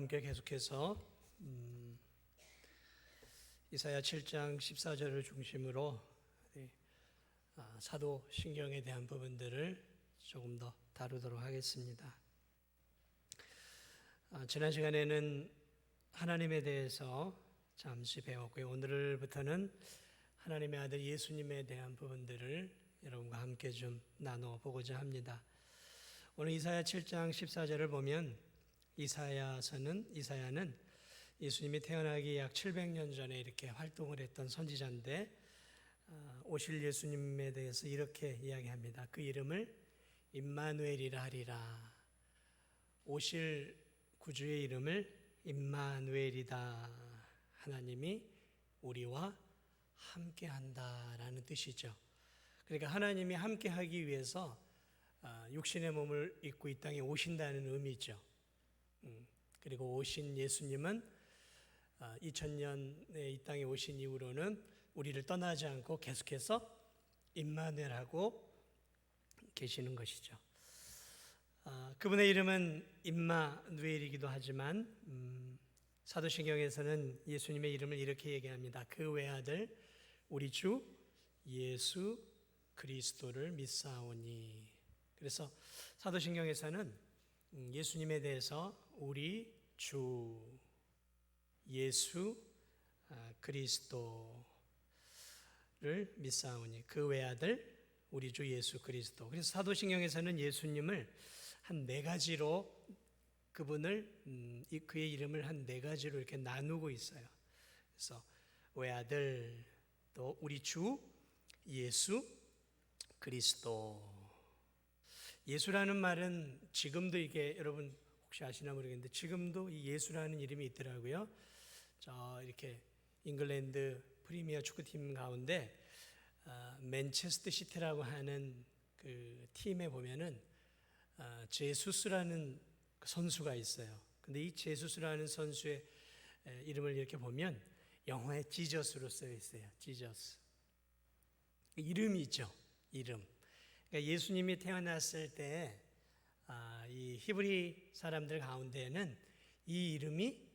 함께 계속해서 이사야 7장 14절을 중심으로 사도신경에 대한 부분들을 조금 더 다루도록 하겠습니다. 지난 시간에는 하나님에 대해서 잠시 배웠고요. 오늘부터는 하나님의 아들 예수님에 대한 부분들을 여러분과 함께 좀 나눠보고자 합니다. 오늘 이사야 7장 14절을 보면 이사야는 예수님이 태어나기 약 700년 전에 이렇게 활동을 했던 선지자인데 오실 예수님에 대해서 이렇게 이야기합니다. 그 이름을 임마누엘이라 하리라. 오실 구주의 이름을 임마누엘이다. 하나님이 우리와 함께한다라는 뜻이죠. 그러니까 하나님이 함께하기 위해서 육신의 몸을 입고 이 땅에 오신다는 의미죠. 그리고 오신 예수님은 2000년에 이 땅에 오신 이후로는 우리를 떠나지 않고 계속해서 임마누엘하고 계시는 것이죠. 그분의 이름은 임마누엘이기도 하지만 사도신경에서는 예수님의 이름을 이렇게 얘기합니다. 그 외아들 우리 주 예수 그리스도를 믿사오니. 그래서 사도신경에서는 예수님에 대해서 우리 주 예수 그리스도를 믿사오니, 그 외아들 우리 주 예수 그리스도. 그래서 사도신경에서는 예수님을 한 네 가지로 그분의 이름을 한 네 가지로 이렇게 나누고 있어요. 그래서 외아들, 또 우리 주 예수 그리스도. 예수라는 말은 지금도 이게 여러분 혹시 아시나 모르겠는데 지금도 이 예수라는 이름이 있더라고요. 이렇게 잉글랜드 프리미어 축구팀 가운데 맨체스터 시티라고 하는 그 팀에 보면은 제수스라는 선수가 있어요. 근데 이 제수스라는 선수의 이름을 이렇게 보면 영어에 지저스로 쓰여 있어요. 지저스. 이름이죠. 이름. 그러니까 예수님이 태어났을 때 이 히브리 사람들 가운데에는 이 이름이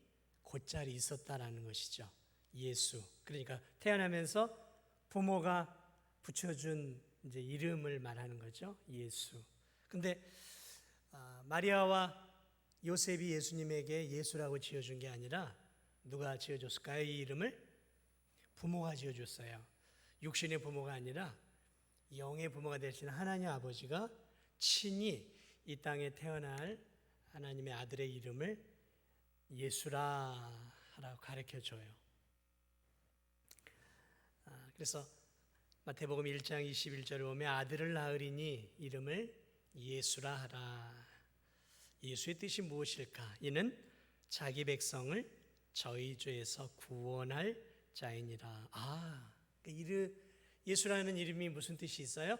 곧자리 있었다라는 것이죠. 예수. 그러니까 태어나면서 부모가 붙여준 이제 이름을 말하는 거죠. 예수. 근데 마리아와 요셉이 예수님에게 예수라고 지어준 게 아니라 누가 지어줬을까요? 이 이름을 부모가 지어줬어요. 육신의 부모가 아니라 영의 부모가 되시는 하나님 아버지가 친히 이 땅에 태어날 하나님의 아들의 이름을 예수라라고 가르쳐줘요. 그래서 마태복음 1장 21절을 보면 아들을 낳으리니 이름을 예수라 하라. 예수의 뜻이 무엇일까? 이는 자기 백성을 저희 죄에서 구원할 자이니라. 예수라는 이름이 무슨 뜻이 있어요?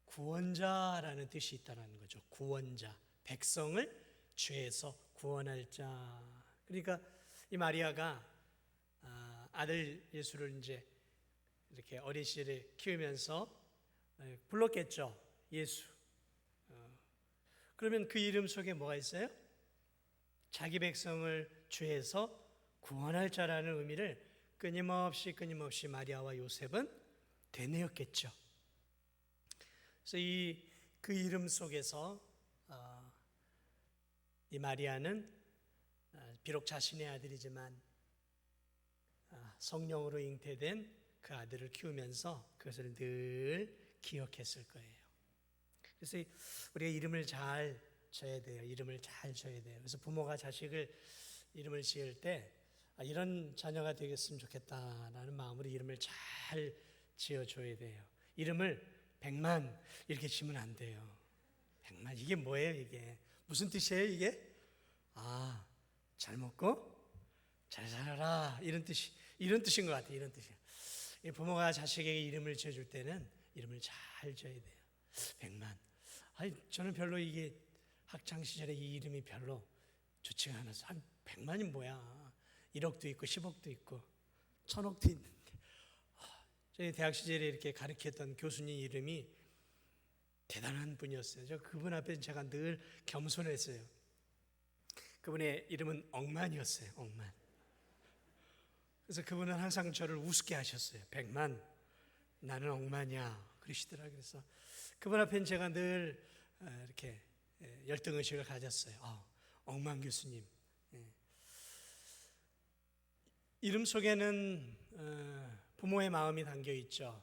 구원자라는 뜻이 있다는 거죠. 구원자, 백성을 죄에서 구원할 자. 그러니까 이 마리아가 아들 예수를 이제 이렇게 어린 시절에 키우면서 불렀겠죠. 예수. 그러면 그 이름 속에 뭐가 있어요? 자기 백성을 죄에서 구원할 자라는 의미를 끊임없이 마리아와 요셉은 되뇌었겠죠. 그래서 그 이름 속에서 이 마리아는 비록 자신의 아들이지만 성령으로 잉태된 그 아들을 키우면서 그것을 늘 기억했을 거예요. 그래서 우리가 이름을 잘 줘야 돼요. 이름을 잘 줘야 돼요. 그래서 부모가 자식을 이름을 지을 때 이런 자녀가 되겠으면 좋겠다라는 마음으로 이름을 잘 지어줘야 돼요. 이름을 백만 이렇게 지면 안 돼요. 백만, 이게 뭐예요? 이게 무슨 뜻이에요? 이게 잘 먹고 잘 살아라, 이런 뜻인 것 같아요. 이런 뜻이에요. 부모가 자식에게 이름을 지어줄 때는 이름을 잘 지어야 돼요. 백만. 저는 별로 이게 학창 시절에 이 이름이 별로 좋지가 않아서 백만이 뭐야? 1억도 있고 10억도 있고 1000억도 있는데. 저희 대학 시절에 이렇게 가르쳤던 교수님 이름이 대단한 분이었어요. 그분 앞에 제가 늘 겸손했어요. 그분의 이름은 억만이었어요. 억만. 그래서 그분은 항상 저를 우습게 하셨어요. 백만, 나는 억만이야 그러시더라고요. 그래서 그분 앞엔 제가 늘 이렇게 열등의식을 가졌어요. 억만 교수님. 이름 속에는 부모의 마음이 담겨 있죠.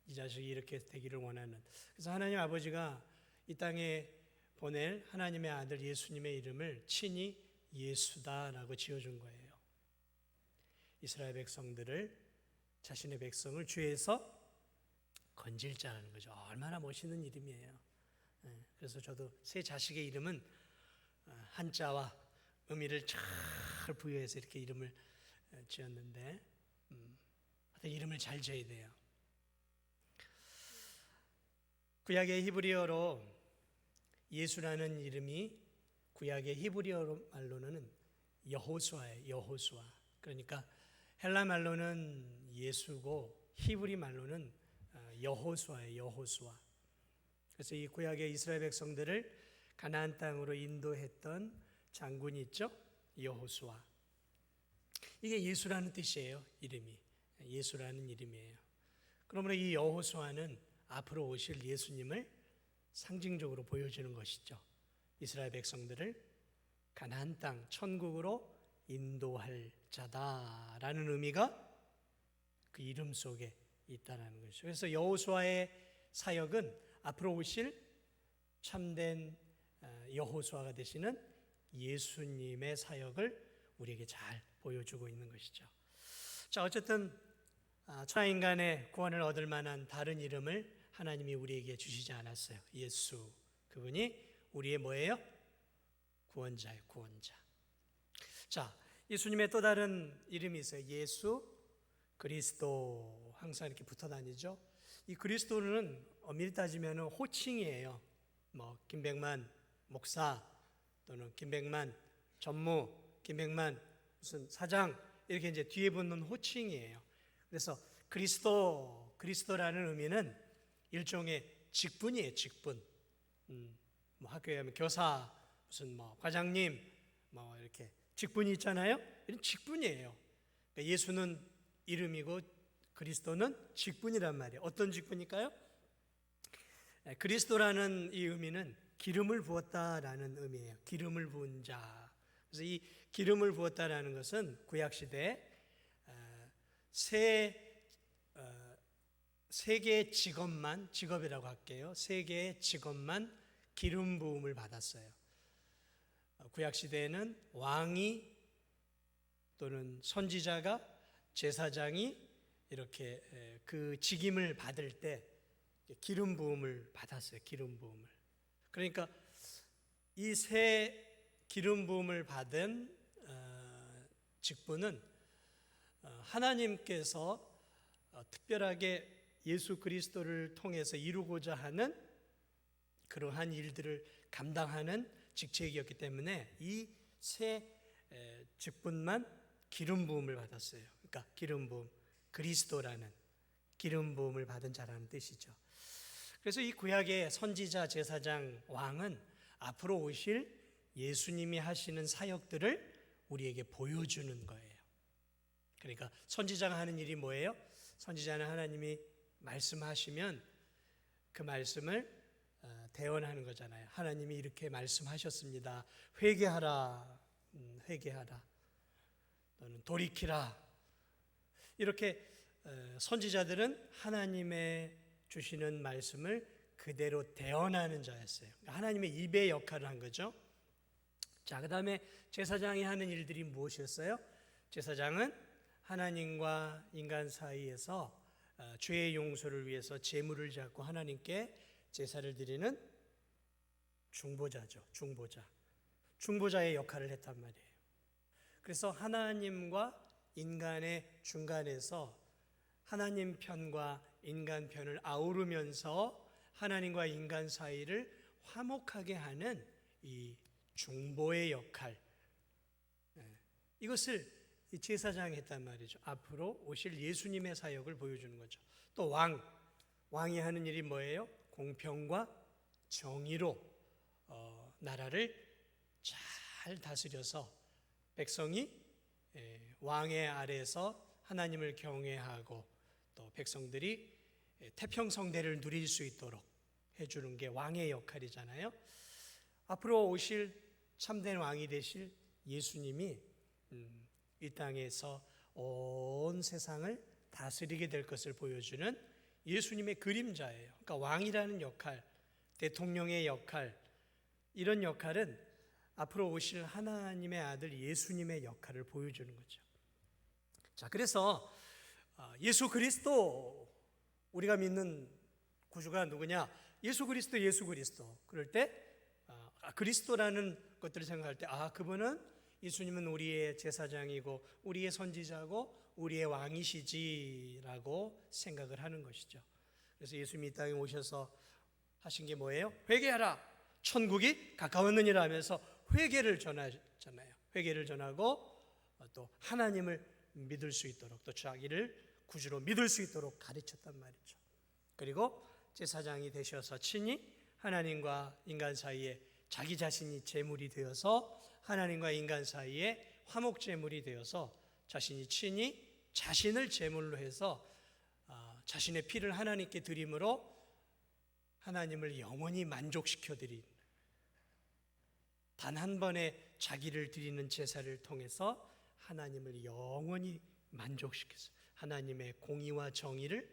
이 자식이 이렇게 되기를 원하는. 그래서 하나님 아버지가 이 땅에 보낼 하나님의 아들 예수님의 이름을 친히 예수다라고 지어준 거예요. 이스라엘 백성들을, 자신의 백성을 죄에서 건질 자라는 거죠. 얼마나 멋있는 이름이에요. 그래서 저도 새 자식의 이름은 한자와 의미를 잘 부여해서 이렇게 이름을 지었는데, 이름을 잘 지어야 돼요. 구약의 히브리어로 예수라는 이름이 구약의 히브리어 말로는 여호수아예요. 여호수아. 그러니까 헬라 말로는 예수고 히브리 말로는 여호수아예요. 여호수아. 그래서 이 구약의 이스라엘 백성들을 가나안 땅으로 인도했던 장군이 있죠. 여호수아. 이게 예수라는 뜻이에요. 이름이. 예수라는 이름이에요. 그러므로 이 여호수아는 앞으로 오실 예수님을 상징적으로 보여주는 것이죠. 이스라엘 백성들을 가나안 땅, 천국으로 인도할 자다라는 의미가 그 이름 속에 있다는 것이죠. 그래서 여호수아의 사역은 앞으로 오실 참된 여호수아가 되시는 예수님의 사역을 우리에게 잘 보여주고 있는 것이죠. 자, 어쨌든 천하인간의 구원을 얻을 만한 다른 이름을 하나님이 우리에게 주시지 않았어요. 예수. 그분이 우리의 뭐예요? 구원자예요. 구원자. 자, 예수님의 또 다른 이름이 있어요. 예수 그리스도. 항상 이렇게 붙어 다니죠. 이 그리스도는 엄밀히 따지면 호칭이에요. 뭐 김백만 목사 또는 김백만 전무, 김백만 무슨 사장 이렇게 이제 뒤에 붙는 호칭이에요. 그래서 그리스도라는 의미는 일종의 직분이에요. 직분. 뭐 학교에 하면 교사, 무슨 뭐 과장님, 뭐 이렇게 직분이 있잖아요. 이런 직분이에요. 그러니까 예수는 이름이고 그리스도는 직분이란 말이에요. 어떤 직분일까요? 그리스도라는 이 의미는 기름을 부었다라는 의미예요. 기름을 부은 자. 그래서 이 기름을 부었다라는 것은 구약 시대에 세 개의 직업이라고 할게요. 세 개의 직업만 기름 부음을 받았어요. 구약 시대에는 왕이 또는 선지자가, 제사장이 이렇게 그 직임을 받을 때 기름 부음을 받았어요. 기름 부음을. 그러니까 이 세 기름 부음을 받은 직분은 하나님께서 특별하게 예수 그리스도를 통해서 이루고자 하는 그러한 일들을 감당하는 직책이었기 때문에 이 세 직분만 기름 부음을 받았어요. 그러니까 기름 부음, 그리스도라는 기름 부음을 받은 자라는 뜻이죠. 그래서 이 구약의 선지자, 제사장, 왕은 앞으로 오실 예수님이 하시는 사역들을 우리에게 보여주는 거예요. 그러니까 선지자가 하는 일이 뭐예요? 선지자는 하나님이 말씀하시면 그 말씀을 대언하는 거잖아요. 하나님이 이렇게 말씀하셨습니다. 회개하라, 회개하라. 또는 돌이키라. 이렇게 선지자들은 하나님의 주시는 말씀을 그대로 대언하는 자였어요. 하나님의 입의 역할을 한 거죠. 자, 그 다음에 제사장이 하는 일들이 무엇이었어요? 제사장은 하나님과 인간 사이에서 죄의 용서를 위해서 제물을 잡고 하나님께 제사를 드리는 중보자죠. 중보자의 역할을 했단 말이에요. 그래서 하나님과 인간의 중간에서 하나님 편과 인간 편을 아우르면서 하나님과 인간 사이를 화목하게 하는 이 중보의 역할, 이것을 제사장이 했단 말이죠. 앞으로 오실 예수님의 사역을 보여주는 거죠. 또 왕이 하는 일이 뭐예요? 공평과 정의로 나라를 잘 잘 다스려서 백성이 왕의 아래에서 하나님을 경외하고 또 백성들이 태평성대를 누릴 수 있도록 해주는 게 왕의 역할이잖아요. 앞으로 오실 참된 왕이 되실 예수님이 이 땅에서 온 세상을 다스리게 될 것을 보여주는 예수님의 그림자예요. 그러니까 왕이라는 역할, 대통령의 역할, 이런 역할은 앞으로 오실 하나님의 아들 예수님의 역할을 보여주는 거죠. 자, 그래서 예수 그리스도, 우리가 믿는 구주가 누구냐? 예수 그리스도, 예수 그리스도. 그럴 때 그리스도라는 것들을 생각할 때 그분은, 예수님은 우리의 제사장이고 우리의 선지자고 우리의 왕이시지라고 생각을 하는 것이죠. 그래서 예수님이 이 땅에 오셔서 하신 게 뭐예요? 회개하라, 천국이 가까웠느니라 하면서 회개를 전하잖아요. 회개를 전하고 또 하나님을 믿을 수 있도록, 또 자기를 구주로 믿을 수 있도록 가르쳤단 말이죠. 그리고 제사장이 되셔서 친히 하나님과 인간 사이에 자기 자신이 제물이 되어서 하나님과 인간 사이에 화목제물이 되어서 자신이 친히 자신을 제물로 해서 자신의 피를 하나님께 드림으로 하나님을 영원히 만족시켜 드린, 단 한 번의 자기를 드리는 제사를 통해서 하나님을 영원히 만족시켰어요. 하나님의 공의와 정의를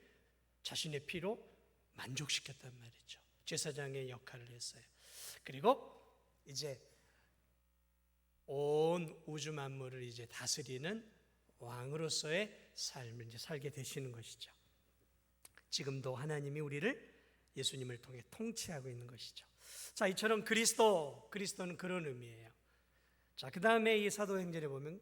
자신의 피로 만족시켰단 말이죠. 제사장의 역할을 했어요. 그리고 이제 온 우주 만물을 이제 다스리는 왕으로서의 삶을 이제 살게 되시는 것이죠. 지금도 하나님이 우리를, 예수님을 통해 통치하고 있는 것이죠. 자, 이처럼 그리스도는 그런 의미예요. 자, 그 다음에 이 사도행전에 보면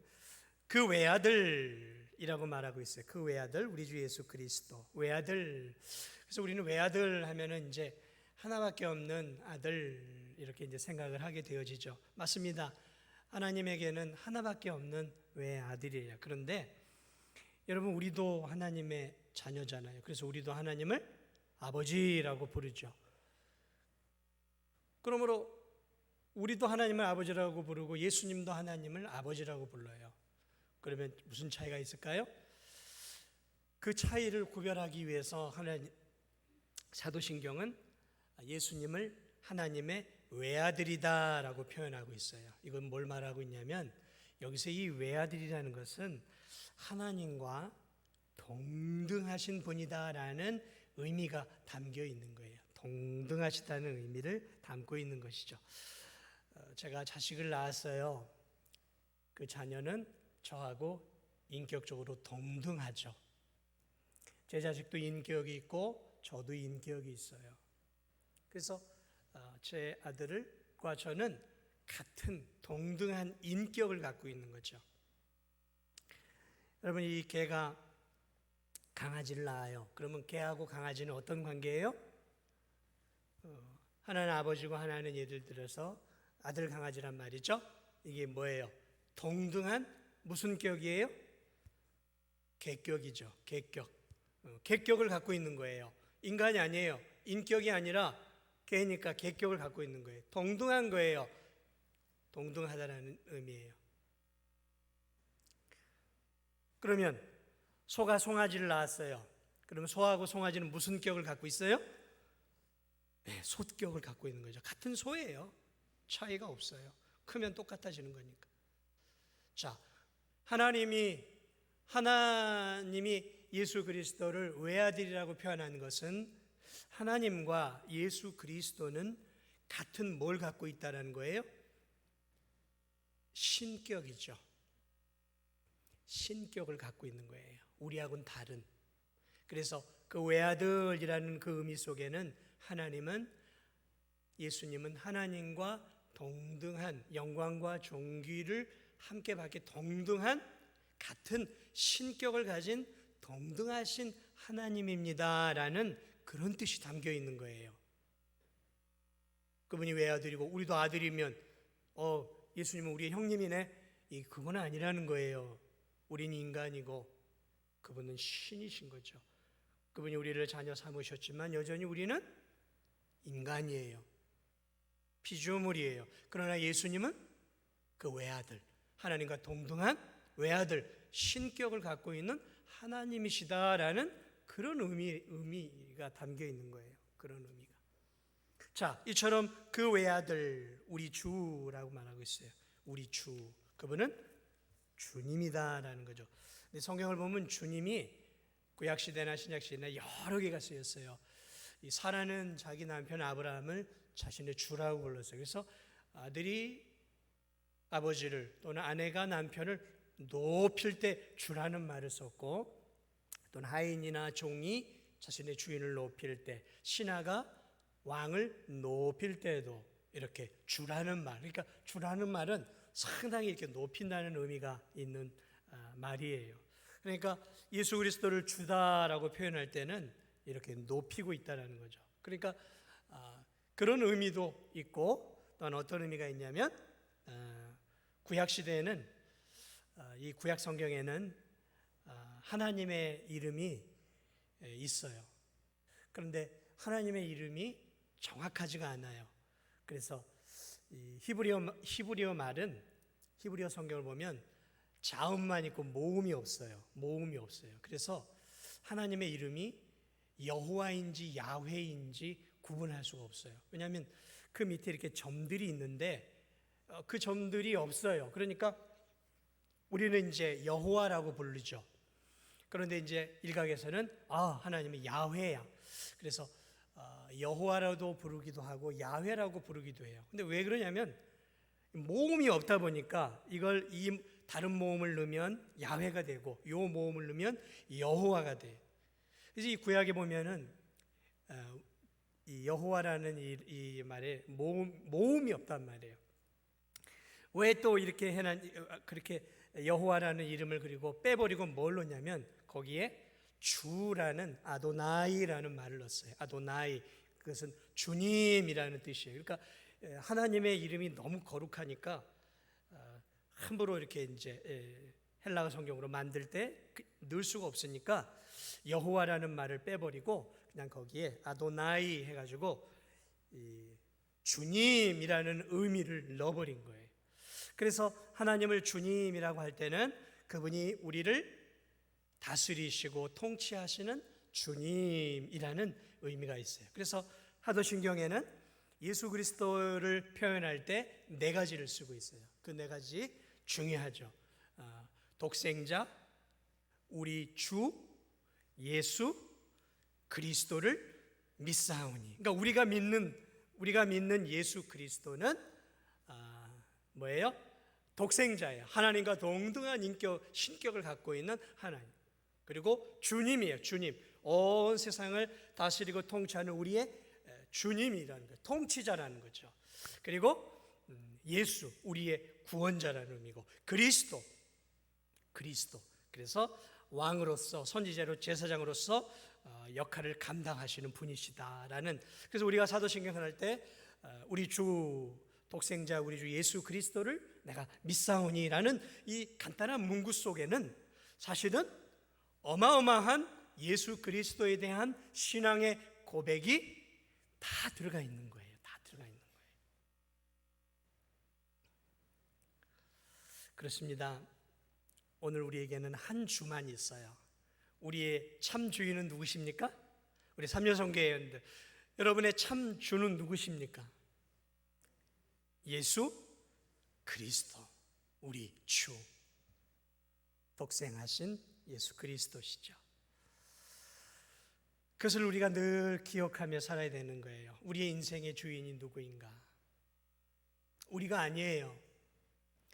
그 외아들이라고 말하고 있어요. 그 외아들, 우리 주 예수 그리스도 외아들. 그래서 우리는 외아들 하면은 이제 하나밖에 없는 아들, 이렇게 이제 생각을 하게 되어지죠. 맞습니다. 하나님에게는 하나밖에 없는 외아들이에요. 그런데 여러분, 우리도 하나님의 자녀잖아요. 그래서 우리도 하나님을 아버지라고 부르죠. 그러므로 우리도 하나님을 아버지라고 부르고 예수님도 하나님을 아버지라고 불러요. 그러면 무슨 차이가 있을까요? 그 차이를 구별하기 위해서 사도신경은 예수님을 하나님의 외아들이다라고 표현하고 있어요. 이건 뭘 말하고 있냐면, 여기서 이 외아들이라는 것은 하나님과 동등하신 분이다라는 의미가 담겨 있는 거예요. 동등하시다는 의미를 담고 있는 것이죠. 제가 자식을 낳았어요. 그 자녀는 저하고 인격적으로 동등하죠. 제 자식도 인격이 있고 저도 인격이 있어요. 그래서 제 아들과 저는 같은 동등한 인격을 갖고 있는 거죠. 여러분, 이 개가 강아지를 낳아요. 그러면 개하고 강아지는 어떤 관계예요? 하나는 아버지고 하나는 예를 들어서 아들 강아지란 말이죠. 이게 뭐예요? 동등한 무슨 격이에요? 개격이죠. 개격. 개격을 갖고 있는 거예요. 인간이 아니에요. 인격이 아니라 개니까 개격을 갖고 있는 거예요. 동등한 거예요. 동등하다라는 의미예요. 그러면 소가 송아지를 낳았어요. 그러면 소하고 송아지는 무슨 격을 갖고 있어요? 네, 소격을 갖고 있는 거죠. 같은 소예요. 차이가 없어요. 크면 똑같아지는 거니까. 자, 하나님이 예수 그리스도를 외아들이라고 표현한 것은 하나님과 예수 그리스도는 같은 뭘 갖고 있다는 거예요? 신격이죠. 신격을 갖고 있는 거예요. 우리하고는 다른. 그래서 그 외아들이라는 그 의미 속에는 예수님은 하나님과 동등한 영광과 존귀를 함께 받게 동등한 같은 신격을 가진 동등하신 하나님입니다라는 그런 뜻이 담겨 있는 거예요. 그분이 외아들이고 우리도 아들이면 예수님은 우리의 형님이네. 그건 아니라는 거예요. 우린 인간이고 그분은 신이신 거죠. 그분이 우리를 자녀 삼으셨지만 여전히 우리는 인간이에요. 피조물이에요. 그러나 예수님은 그 외아들, 하나님과 동등한 외아들, 신격을 갖고 있는 하나님이시다라는 그런 의미가 담겨 있는 거예요. 그런 의미가. 자, 이처럼 그 외아들, 우리 주라고 말하고 있어요. 우리 주, 그분은 주님이다라는 거죠. 근데 성경을 보면 주님이 구약시대나 신약시대나 여러 개가 쓰였어요. 이 사라는 자기 남편 아브라함을 자신의 주라고 불렀어요. 그래서 아들이 아버지를 또는 아내가 남편을 높일 때 주라는 말을 썼고, 또는 하인이나 종이 자신의 주인을 높일 때, 신하가 왕을 높일 때도 이렇게 주라는 말, 그러니까 주라는 말은 상당히 이렇게 높인다는 의미가 있는 말이에요. 그러니까 예수 그리스도를 주다라고 표현할 때는 이렇게 높이고 있다는 거죠. 그러니까 그런 의미도 있고, 또한 어떤 의미가 있냐면 구약 시대에는 이 구약 성경에는 하나님의 이름이 있어요. 그런데 하나님의 이름이 정확하지가 않아요. 그래서 이 히브리어 말은, 히브리어 성경을 보면 자음만 있고 모음이 없어요. 모음이 없어요. 그래서 하나님의 이름이 여호와인지 야훼인지 구분할 수가 없어요. 왜냐하면 그 밑에 이렇게 점들이 있는데 그 점들이 없어요. 그러니까 우리는 이제 여호와라고 부르죠. 그런데 이제 일각에서는 하나님이 야훼야. 그래서 여호와라도 부르기도 하고 야훼라고 부르기도 해요. 근데 왜 그러냐면 모음이 없다 보니까 이걸 이 다른 모음을 넣으면 야훼가 되고 요 모음을 넣으면 여호와가 돼요. 그래서 이 구약에 보면은 이 여호와라는 이 말에 모음이 없단 말이에요. 왜 또 이렇게 그렇게 여호와라는 이름을 그리고 빼버리고 뭘 넣냐면 거기에 주라는 아도나이라는 말을 넣었어요. 아도나이, 그것은 주님이라는 뜻이에요. 그러니까 하나님의 이름이 너무 거룩하니까 함부로 이렇게 이제 헬라어 성경으로 만들 때 넣을 수가 없으니까 여호와라는 말을 빼버리고 그냥 거기에 아도나이 해가지고 주님이라는 의미를 넣어버린 거예요. 그래서 하나님을 주님이라고 할 때는 그분이 우리를 다스리시고 통치하시는 주님이라는 의미가 있어요. 그래서 사도신경에는 예수 그리스도를 표현할 때 네 가지를 쓰고 있어요. 그 네 가지 중요하죠. 독생자, 우리 주, 예수, 그리스도를 믿사오니. 그러니까 우리가 믿는 예수 그리스도는 뭐예요? 독생자예요. 하나님과 동등한 신격을 갖고 있는 하나님. 그리고 주님이에요. 주님. 온 세상을 다스리고 통치하는 우리의 주님이라는 거예요. 통치자라는 거죠. 그리고 예수, 우리의 구원자라는 의미고, 그리스도. 그래서 왕으로서, 선지자로, 제사장으로서 역할을 감당하시는 분이시다라는. 그래서 우리가 사도신경을 할 때 우리 주 독생자 우리 주 예수 그리스도를 내가 믿사오니라는 이 간단한 문구 속에는 사실은 어마어마한 예수 그리스도에 대한 신앙의 고백이 다 들어가 있는 거예요. 다 들어가 있는 거예요. 그렇습니다. 오늘 우리에게는 한 주만 있어요. 우리의 참 주인은 누구십니까? 우리 삼려성교회원들, 여러분의 참 주는 누구십니까? 예수 그리스도, 우리 주, 독생하신 예수 그리스도시죠. 그것을 우리가 늘 기억하며 살아야 되는 거예요. 우리의 인생의 주인이 누구인가? 우리가 아니에요.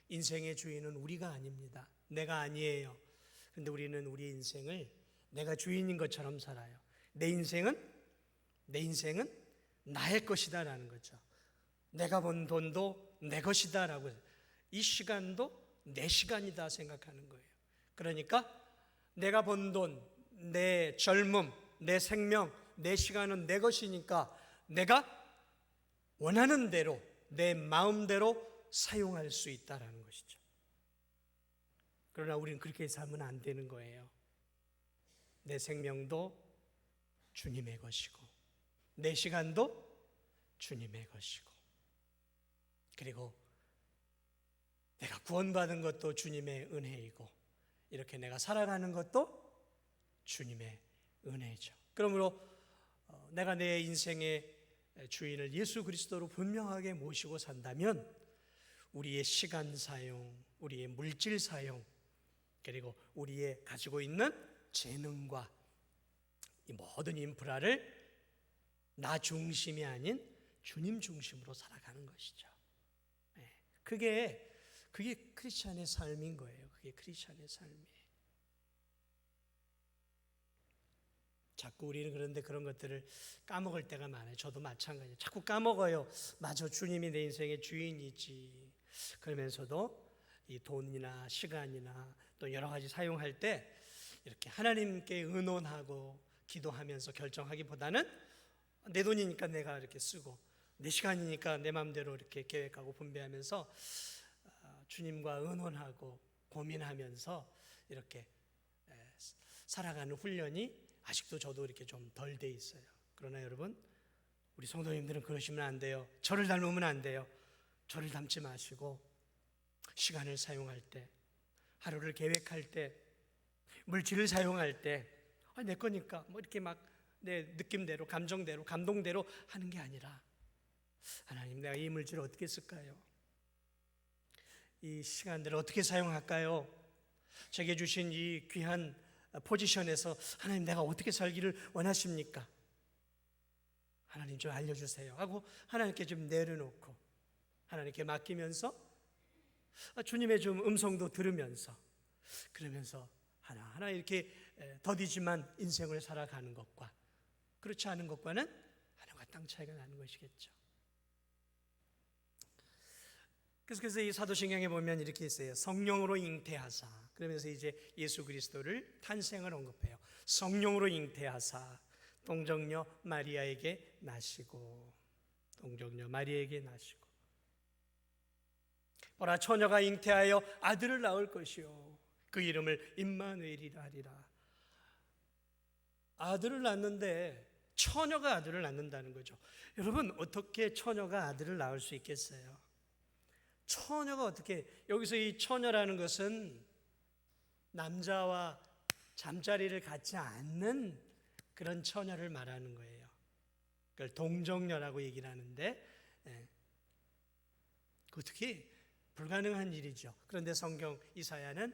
인생의 주인은 우리가 아닙니다. 내가 아니에요. 그런데 우리는 우리 인생을 내가 주인인 것처럼 살아요. 내 인생은 나의 것이다라는 거죠. 내가 번 돈도 내 것이다라고, 이 시간도 내 시간이다 생각하는 거예요. 그러니까 내가 번 돈, 내 젊음, 내 생명, 내 시간은 내 것이니까 내가 원하는 대로 내 마음대로 사용할 수 있다라는 것이죠. 그러나 우리는 그렇게 살면 안 되는 거예요. 내 생명도 주님의 것이고 내 시간도 주님의 것이고, 그리고 내가 구원받은 것도 주님의 은혜이고 이렇게 내가 살아가는 것도 주님의 은혜죠. 그러므로 내가 내 인생의 주인을 예수 그리스도로 분명하게 모시고 산다면 우리의 시간 사용, 우리의 물질 사용, 그리고 우리의 가지고 있는 재능과 이 모든 인프라를 나 중심이 아닌 주님 중심으로 살아가는 것이죠. 그게 크리스찬의 삶인 거예요. 그게 크리스찬의 삶이에요. 자꾸 우리는 그런데 그런 것들을 까먹을 때가 많아요. 저도 마찬가지예요. 자꾸 까먹어요. 맞아, 주님이 내 인생의 주인이지. 그러면서도 이 돈이나 시간이나 또 여러 가지 사용할 때 이렇게 하나님께 의논하고 기도하면서 결정하기보다는 내 돈이니까 내가 이렇게 쓰고 내 시간이니까 내 마음대로 이렇게 계획하고 분배하면서 주님과 의논하고 고민하면서 이렇게 살아가는 훈련이 아직도 저도 이렇게 좀 덜 돼 있어요. 그러나 여러분, 우리 성도님들은 그러시면 안 돼요. 저를 닮으면 안 돼요. 저를 닮지 마시고 시간을 사용할 때, 하루를 계획할 때, 물질을 사용할 때 내 거니까 뭐 이렇게 막 내 느낌대로, 감정대로, 감동대로 하는 게 아니라 하나님, 내가 이 물질을 어떻게 쓸까요? 이 시간들을 어떻게 사용할까요? 제게 주신 이 귀한 포지션에서 하나님, 내가 어떻게 살기를 원하십니까? 하나님 좀 알려주세요 하고 하나님께 좀 내려놓고 하나님께 맡기면서 주님의 좀 음성도 들으면서 그러면서 하나하나 이렇게 더디지만 인생을 살아가는 것과 그렇지 않은 것과는 하늘과 땅 차이가 나는 것이겠죠. 그래서 이 사도신경에 보면 이렇게 있어요. 성령으로 잉태하사. 그러면서 이제 예수 그리스도를 탄생을 언급해요. 성령으로 잉태하사 동정녀 마리아에게 나시고, 동정녀 마리아에게 나시고, 보라, 처녀가 잉태하여 아들을 낳을 것이요 그 이름을 임마누엘이라 하리라. 아들을 낳는데 처녀가 아들을 낳는다는 거죠. 여러분, 어떻게 처녀가 아들을 낳을 수 있겠어요? 처녀가 어떻게, 여기서 이 처녀라는 것은 남자와 잠자리를 갖지 않는 그런 처녀를 말하는 거예요. 그걸 동정녀라고 얘기를 하는데 어떻게 불가능한 일이죠. 그런데 성경 이사야는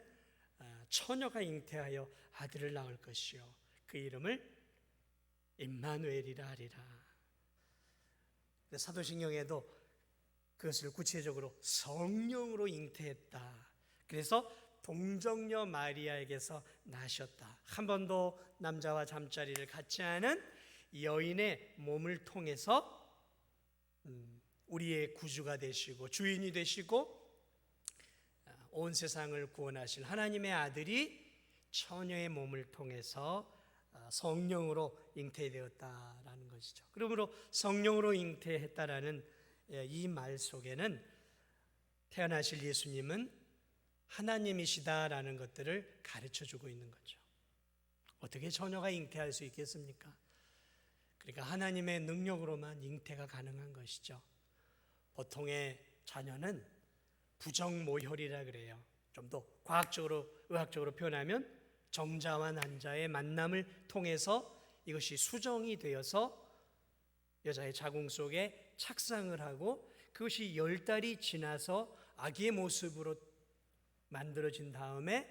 처녀가 잉태하여 아들을 낳을 것이요 그 이름을 임마누엘이라 하리라. 사도신경에도 그것을 구체적으로 성령으로 잉태했다. 그래서 동정녀 마리아에게서 나셨다. 한 번도 남자와 잠자리를 갖지 않은 여인의 몸을 통해서 우리의 구주가 되시고 주인이 되시고 온 세상을 구원하실 하나님의 아들이 처녀의 몸을 통해서 성령으로 잉태되었다라는 것이죠. 그러므로 성령으로 잉태했다라는 이 말 속에는 태어나실 예수님은 하나님이시다라는 것들을 가르쳐주고 있는 거죠. 어떻게 처녀가 잉태할 수 있겠습니까? 그러니까 하나님의 능력으로만 잉태가 가능한 것이죠. 보통의 자녀는 부정모혈이라 그래요. 좀 더 과학적으로, 의학적으로 표현하면 정자와 난자의 만남을 통해서 이것이 수정이 되어서 여자의 자궁 속에 착상을 하고 그것이 10달이 지나서 아기의 모습으로 만들어진 다음에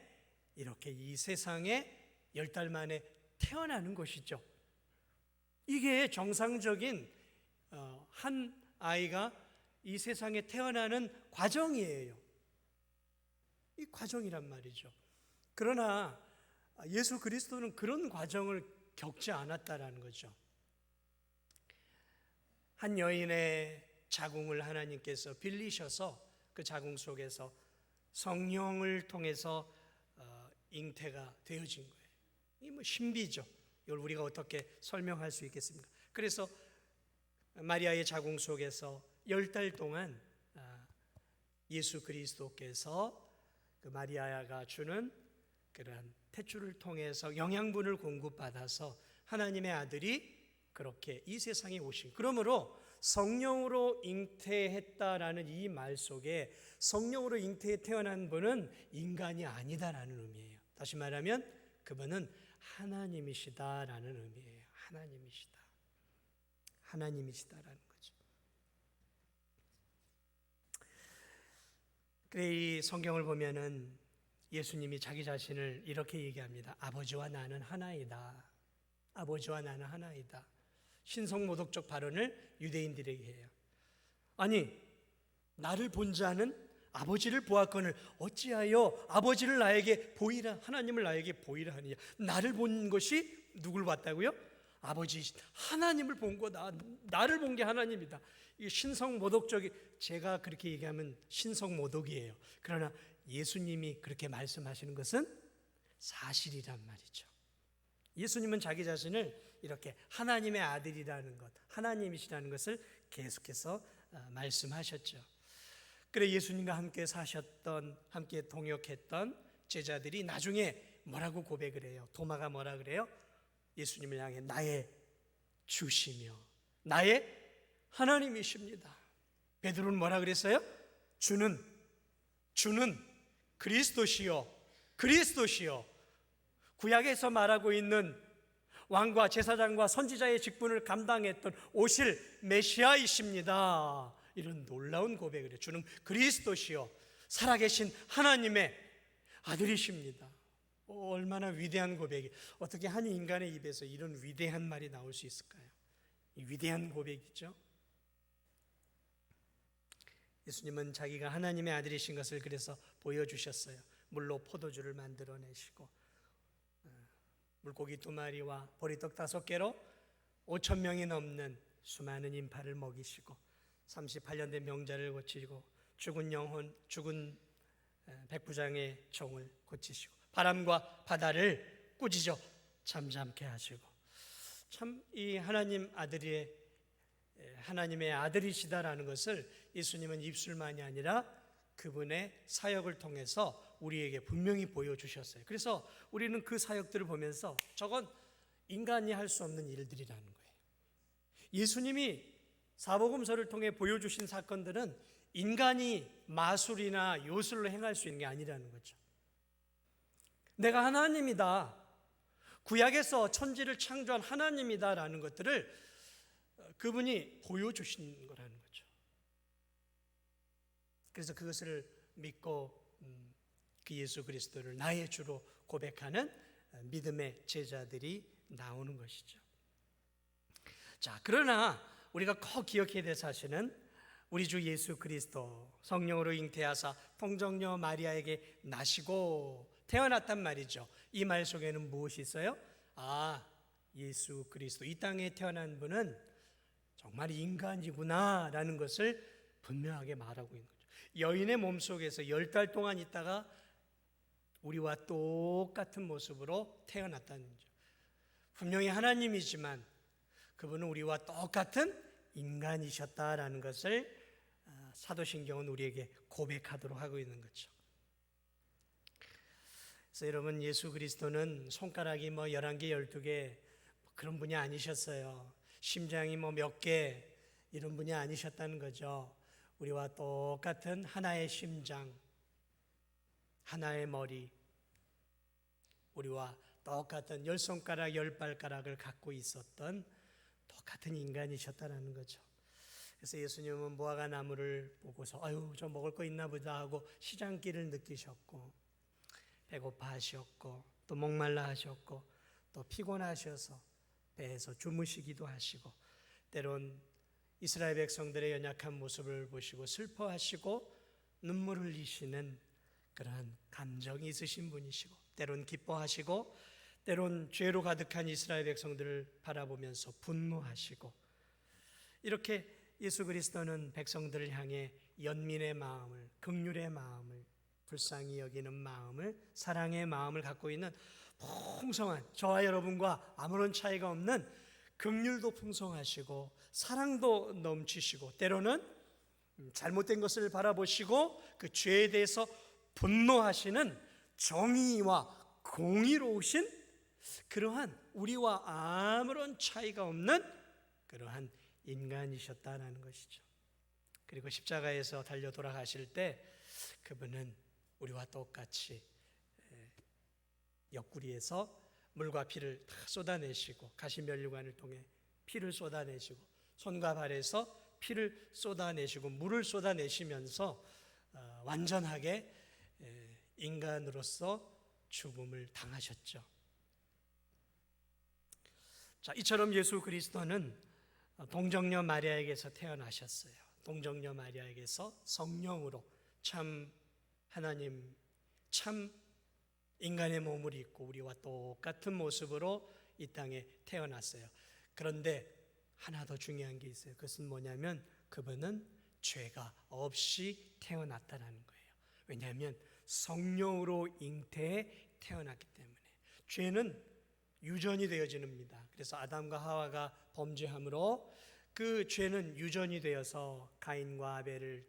이렇게 이 세상에 10달 만에 태어나는 것이죠. 이게 정상적인 한 아이가 이 세상에 태어나는 과정이에요. 이 과정이란 말이죠. 그러나 예수 그리스도는 그런 과정을 겪지 않았다라는 거죠. 한 여인의 자궁을 하나님께서 빌리셔서 그 자궁 속에서 성령을 통해서 잉태가 되어진 거예요. 이 뭐 신비죠. 이걸 우리가 어떻게 설명할 수 있겠습니까? 그래서 마리아의 자궁 속에서 10달 동안 예수 그리스도께서 그 마리아가 주는 그러한 탯줄을 통해서 영양분을 공급받아서 하나님의 아들이 그렇게 이 세상에 오신. 그러므로 성령으로 잉태했다라는 이 말 속에 성령으로 잉태해 태어난 분은 인간이 아니다라는 의미예요. 다시 말하면 그분은 하나님이시다라는 의미예요. 하나님이시다라는 거죠. 그래, 이 성경을 보면은 예수님이 자기 자신을 이렇게 얘기합니다. 아버지와 나는 하나이다. 아버지와 나는 하나이다. 신성모독적 발언을 유대인들에게 해요. 아니, 나를 본 자는 아버지를 보았거늘 어찌하여 아버지를 나에게 보이라, 하나님을 나에게 보이라 하느냐. 나를 본 것이 누굴 봤다고요? 아버지 하나님을 본 거다. 나를 본 게 하나님이다. 이 신성모독적이, 제가 그렇게 얘기하면 신성모독이에요. 그러나 예수님이 그렇게 말씀하시는 것은 사실이란 말이죠. 예수님은 자기 자신을 이렇게 하나님의 아들이라는 것, 하나님이시라는 것을 계속해서 말씀하셨죠. 그래, 예수님과 함께 사셨던, 함께 동역했던 제자들이 나중에 뭐라고 고백을 해요? 도마가 뭐라 그래요? 예수님을 향해 나의 주시며 나의 하나님이십니다. 베드로는 뭐라 그랬어요? 주는 그리스도시요. 구약에서 말하고 있는 왕과 제사장과 선지자의 직분을 감당했던 오실 메시아이십니다. 이런 놀라운 고백을 해요. 주는 그리스도시요, 살아계신 하나님의 아들이십니다. 얼마나 위대한 고백이, 어떻게 한 인간의 입에서 이런 위대한 말이 나올 수 있을까요? 이 위대한 고백이죠. 예수님은 자기가 하나님의 아들이신 것을 그래서 보여주셨어요. 물로 포도주를 만들어내시고 물고기 2마리와 보리떡 5개로 5,000명이 넘는 수많은 인파를 먹이시고 38년 된 병자를 고치고 죽은 백부장의 종을 고치시고 바람과 바다를 꾸짖어 잠잠케 하시고, 참 이 하나님의 아들이시다라는 것을 예수님은 입술만이 아니라 그분의 사역을 통해서 우리에게 분명히 보여주셨어요. 그래서 우리는 그 사역들을 보면서 저건 인간이 할 수 없는 일들이라는 거예요. 예수님이 사복음서를 통해 보여주신 사건들은 인간이 마술이나 요술로 행할 수 있는 게 아니라는 거죠. 내가 하나님이다, 구약에서 천지를 창조한 하나님이다라는 것들을 그분이 보여주신 거라는 거죠. 그래서 그것을 믿고 그 예수 그리스도를 나의 주로 고백하는 믿음의 제자들이 나오는 것이죠. 자, 그러나 우리가 꼭 기억해야 될 사실은 우리 주 예수 그리스도 성령으로 잉태하사 통정녀 마리아에게 나시고 태어났단 말이죠. 이 말 속에는 무엇이 있어요? 예수 그리스도, 이 땅에 태어난 분은 정말 인간이구나 라는 것을 분명하게 말하고 있는 거죠. 여인의 몸속에서 10달 동안 있다가 우리와 똑같은 모습으로 태어났다는 거죠. 분명히 하나님이지만 그분은 우리와 똑같은 인간이셨다라는 것을 사도신경은 우리에게 고백하도록 하고 있는 거죠. 그래서 여러분, 예수 그리스도는 손가락이 11개, 12개 그런 분이 아니셨어요. 심장이 몇 개 이런 분이 아니셨다는 거죠. 우리와 똑같은 하나의 심장, 하나의 머리, 우리와 똑같은 10손가락, 10발가락을 갖고 있었던 똑같은 인간이셨다는 거죠. 그래서 예수님은 무화과 나무를 보고서 저 먹을 거 있나 보다 하고 시장길을 느끼셨고, 배고파 하셨고, 또 목말라 하셨고, 또 피곤하셔서 배에서 주무시기도 하시고, 때론 이스라엘 백성들의 연약한 모습을 보시고 슬퍼하시고 눈물 흘리시는 그러한 감정이 있으신 분이시고, 때론 기뻐하시고, 때론 죄로 가득한 이스라엘 백성들을 바라보면서 분노하시고, 이렇게 예수 그리스도는 백성들을 향해 연민의 마음을, 긍휼의 마음을, 불쌍히 여기는 마음을, 사랑의 마음을 갖고 있는 풍성한, 저와 여러분과 아무런 차이가 없는 긍휼도 풍성하시고 사랑도 넘치시고, 때로는 잘못된 것을 바라보시고 그 죄에 대해서 분노하시는 정의와 공의로우신 그러한, 우리와 아무런 차이가 없는 그러한 인간이셨다라는 것이죠. 그리고 십자가에서 달려 돌아가실 때 그분은 우리와 똑같이 옆구리에서 물과 피를 다 쏟아내시고 가시면류관을 통해 피를 쏟아내시고 손과 발에서 피를 쏟아내시고 물을 쏟아내시면서 완전하게 인간으로서 죽음을 당하셨죠. 자, 이처럼 예수 그리스도는 동정녀 마리아에게서 태어나셨어요. 동정녀 마리아에게서 성령으로 참 하나님, 참 인간의 몸을 입고 우리와 똑같은 모습으로 이 땅에 태어났어요. 그런데 하나 더 중요한 게 있어요. 그것은 뭐냐면 그분은 죄가 없이 태어났다는 거예요. 왜냐하면 성령으로 잉태해 태어났기 때문에. 죄는 유전이 되어집니다. 그래서 아담과 하와가 범죄함으로 그 죄는 유전이 되어서 가인과 아벨을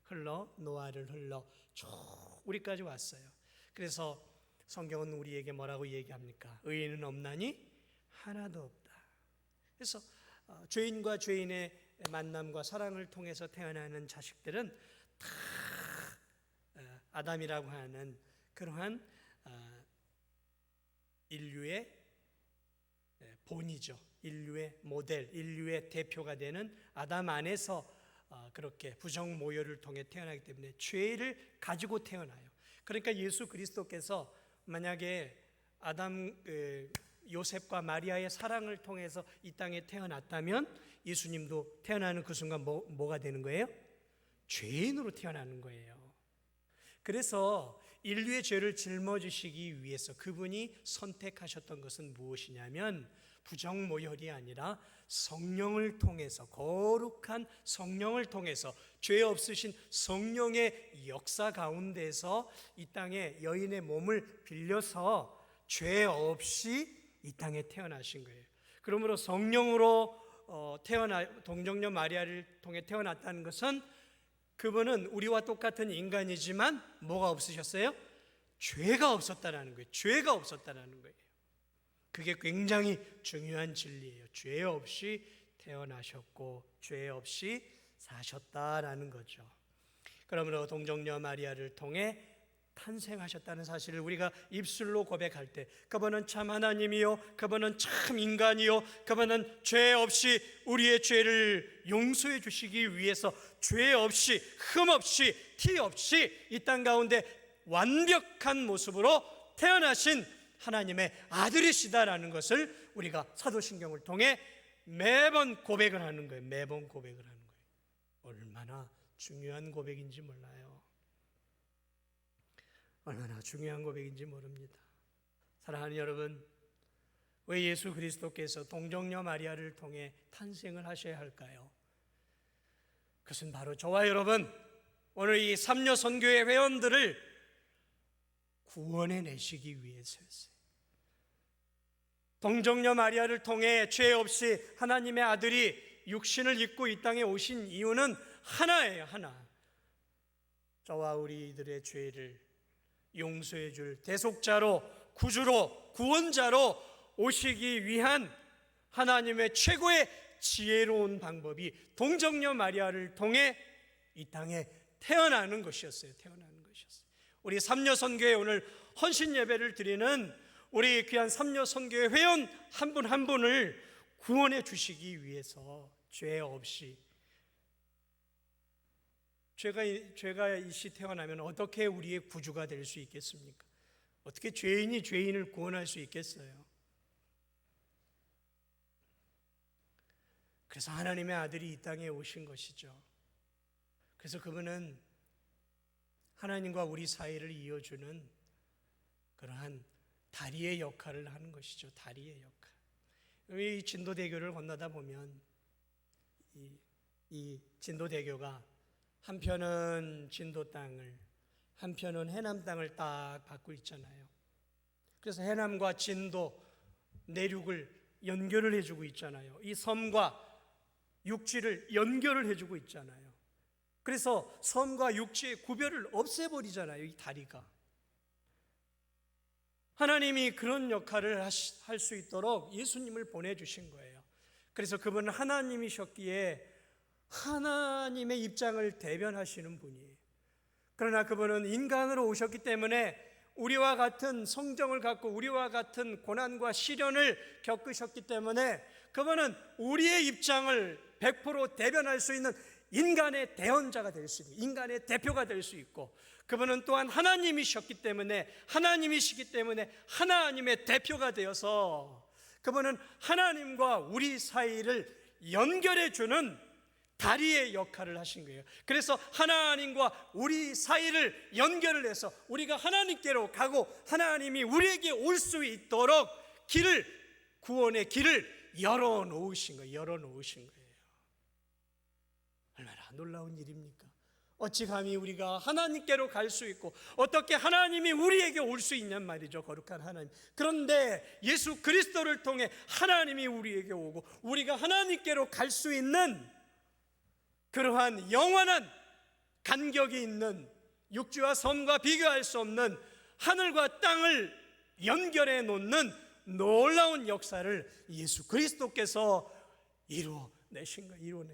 흘러 노아를 흘러 쭉 우리까지 왔어요. 그래서 성경은 우리에게 뭐라고 얘기합니까? 의인은 없나니 하나도 없다. 그래서 죄인과 죄인의 만남과 사랑을 통해서 태어나는 자식들은 다 아담이라고 하는 그러한 인류의 본이죠. 인류의 모델, 인류의 대표가 되는 아담 안에서 그렇게 부정모혈을 통해 태어나기 때문에 죄를 가지고 태어나요. 그러니까 예수 그리스도께서 만약에 아담 요셉과 마리아의 사랑을 통해서 이 땅에 태어났다면 예수님도 태어나는 그 순간 뭐가 되는 거예요? 죄인으로 태어나는 거예요. 그래서 인류의 죄를 짊어지시기 위해서 그분이 선택하셨던 것은 무엇이냐면 부정모혈이 아니라 성령을 통해서, 거룩한 성령을 통해서, 죄 없으신 성령의 역사 가운데서 이 땅에 여인의 몸을 빌려서 죄 없이 이 땅에 태어나신 거예요. 그러므로 성령으로 동정녀 마리아를 통해 태어났다는 것은 그분은 우리와 똑같은 인간이지만 뭐가 없으셨어요? 죄가 없었다라는 거예요. 죄가 없었다라는 거예요. 그게 굉장히 중요한 진리예요. 죄 없이 태어나셨고 죄 없이 사셨다라는 거죠. 그러므로 동정녀 마리아를 통해 탄생하셨다는 사실을 우리가 입술로 고백할 때 그분은 참 하나님이요, 그분은 참 인간이요, 그분은 죄 없이 우리의 죄를 용서해 주시기 위해서 죄 없이, 흠 없이, 티 없이 이 땅 가운데 완벽한 모습으로 태어나신 하나님의 아들이시다라는 것을 우리가 사도신경을 통해 매번 고백을 하는 거예요. 매번 고백을 하는 거예요. 얼마나 중요한 고백인지 몰라요. 얼마나 중요한 고백인지 모릅니다. 사랑하는 여러분, 왜 예수 그리스도께서 동정녀 마리아를 통해 탄생을 하셔야 할까요? 그것은 바로 저와 여러분, 오늘 이 삼려 선교회 회원들을 구원해 내시기 위해서였어요. 동정녀 마리아를 통해 죄 없이 하나님의 아들이 육신을 입고 이 땅에 오신 이유는 하나예요. 하나. 저와 우리들의 죄를 용서해 줄 대속자로, 구주로, 구원자로 오시기 위한 하나님의 최고의 지혜로운 방법이 동정녀 마리아를 통해 이 땅에 태어나는 것이었어요. 태어나는 것이었어요. 우리 삼려선교회 오늘 헌신 예배를 드리는 우리 귀한 삼려선교회 회원 한 분 한 분을 구원해 주시기 위해서 죄 없이, 죄가 이시 태어나면 어떻게 우리의 구주가 될 수 있겠습니까? 어떻게 죄인이 죄인을 구원할 수 있겠어요? 그래서 하나님의 아들이 이 땅에 오신 것이죠. 그래서 그분은 하나님과 우리 사이를 이어주는 그러한 다리의 역할을 하는 것이죠. 다리의 역할. 이 진도대교를 건너다 보면 이 진도대교가 한편은 진도 땅을, 한편은 해남 땅을 딱 받고 있잖아요. 그래서 해남과 진도 내륙을 연결을 해주고 있잖아요. 이 섬과 육지를 연결을 해주고 있잖아요. 그래서 섬과 육지의 구별을 없애버리잖아요. 이 다리가. 하나님이 그런 역할을 할 수 있도록 예수님을 보내주신 거예요. 그래서 그분은 하나님이셨기에 하나님의 입장을 대변하시는 분이에요. 그러나 그분은 인간으로 오셨기 때문에 우리와 같은 성정을 갖고 우리와 같은 고난과 시련을 겪으셨기 때문에 그분은 우리의 입장을 100% 대변할 수 있는 인간의 대언자가 될 수 있고 인간의 대표가 될 수 있고, 그분은 또한 하나님이시기 때문에 하나님의 대표가 되어서 그분은 하나님과 우리 사이를 연결해 주는 다리의 역할을 하신 거예요. 그래서 하나님과 우리 사이를 연결을 해서 우리가 하나님께로 가고 하나님이 우리에게 올 수 있도록 구원의 길을 열어놓으신 거예요. 얼마나 놀라운 일입니까? 어찌 감히 우리가 하나님께로 갈 수 있고 어떻게 하나님이 우리에게 올 수 있냔 말이죠. 거룩한 하나님. 그런데 예수 그리스도를 통해 하나님이 우리에게 오고 우리가 하나님께로 갈 수 있는 그러한 영원한 간격이 있는, 육지와 섬과 비교할 수 없는 하늘과 땅을 연결해 놓는 놀라운 역사를 예수 그리스도께서 이루어내신 거예요.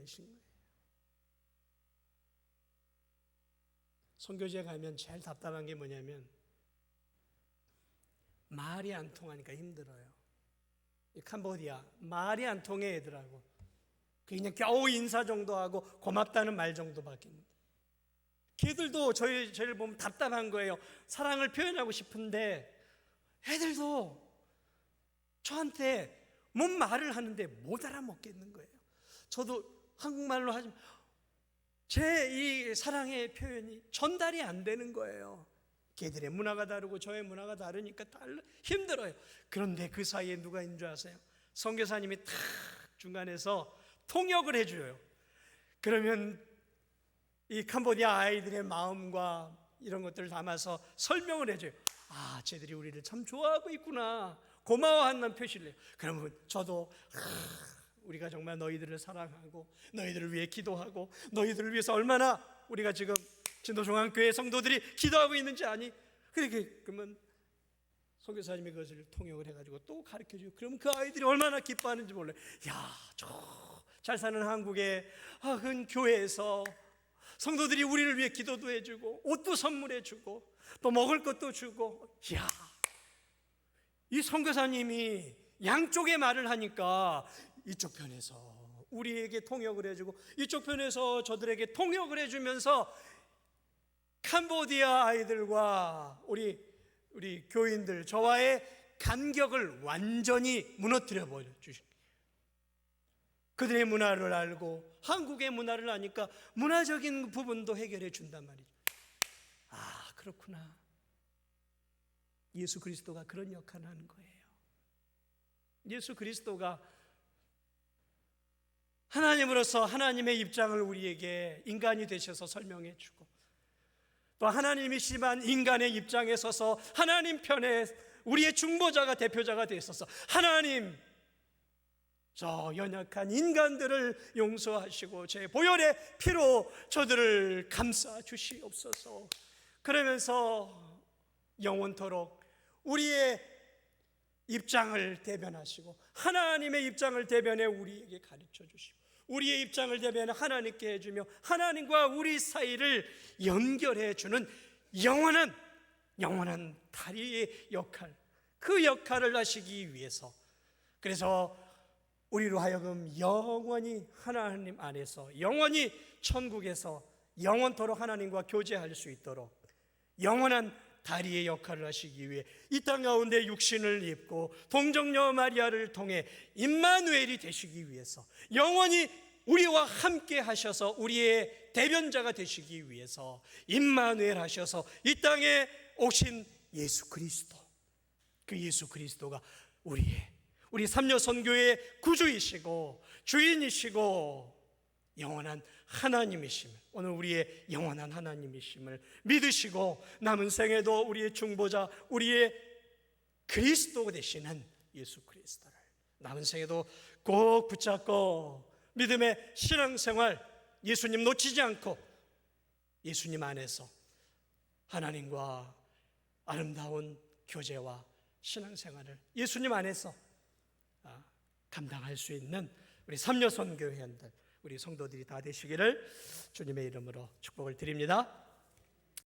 선교지에 가면 제일 답답한 게 뭐냐면 말이 안 통하니까 힘들어요. 이 캄보디아 말이 안 통해 애들하고. 그냥 겨우 인사 정도 하고 고맙다는 말 정도밖에. 걔들도 저희를 보면 답답한 거예요. 사랑을 표현하고 싶은데 애들도 저한테 뭔 말을 하는데 못 알아먹겠는 거예요. 저도 한국말로 하지만 제 이 사랑의 표현이 전달이 안 되는 거예요. 걔들의 문화가 다르고 저의 문화가 다르니까 힘들어요. 그런데 그 사이에 누가 있는 줄 아세요? 선교사님이 탁 중간에서 통역을 해줘요. 그러면 이 캄보디아 아이들의 마음과 이런 것들을 담아서 설명을 해줘요. 아, 쟤들이 우리를 참 좋아하고 있구나, 고마워한다는 표시를 해요. 그러면 저도 우리가 정말 너희들을 사랑하고 너희들을 위해 기도하고 너희들을 위해서 얼마나 우리가 지금 진도중앙교회 성도들이 기도하고 있는지 아니? 그러면 선교사님이 그것을 통역을 해가지고 또 가르쳐줘요. 그러면 그 아이들이 얼마나 기뻐하는지 몰라요. 야, 저 잘 사는 한국의 큰 교회에서 성도들이 우리를 위해 기도도 해주고 옷도 선물해주고 또 먹을 것도 주고, 이야, 이 선교사님이 양쪽의 말을 하니까 이쪽 편에서 우리에게 통역을 해주고 이쪽 편에서 저들에게 통역을 해주면서 캄보디아 아이들과 우리 교인들, 저와의 간격을 완전히 무너뜨려 버려주신, 그들의 문화를 알고 한국의 문화를 아니까 문화적인 부분도 해결해 준단 말이죠. 아, 그렇구나. 예수 그리스도가 그런 역할을 하는 거예요. 예수 그리스도가 하나님으로서 하나님의 입장을 우리에게 인간이 되셔서 설명해 주고, 또 하나님이시지만 인간의 입장에 서서 하나님 편에 우리의 중보자가, 대표자가 되셔서 하나님, 저 연약한 인간들을 용서하시고 제 보혈의 피로 저들을 감싸 주시옵소서. 그러면서 영원토록 우리의 입장을 대변하시고 하나님의 입장을 대변해 우리에게 가르쳐 주시고 우리의 입장을 대변해 하나님께 해주며 하나님과 우리 사이를 연결해 주는 영원한 다리의 역할, 그 역할을 하시기 위해서, 그래서 우리로 하여금 영원히 하나님 안에서, 영원히 천국에서 영원토록 하나님과 교제할 수 있도록 영원한 다리의 역할을 하시기 위해 이 땅 가운데 육신을 입고 동정녀 마리아를 통해 임마누엘이 되시기 위해서, 영원히 우리와 함께 하셔서 우리의 대변자가 되시기 위해서 임마누엘 하셔서 이 땅에 오신 예수 그리스도, 그 예수 그리스도가 우리 삼려 선교의 구주이시고 주인이시고 영원한 하나님이심을, 오늘 우리의 영원한 하나님이심을 믿으시고 남은 생에도 우리의 중보자, 우리의 그리스도 되시는 예수 그리스도를 남은 생에도 꼭 붙잡고 믿음의 신앙생활, 예수님 놓치지 않고 예수님 안에서 하나님과 아름다운 교제와 신앙생활을 예수님 안에서 감당할 수 있는 우리 삼려손 교회원들, 우리 성도들이 다 되시기를 주님의 이름으로 축복을 드립니다.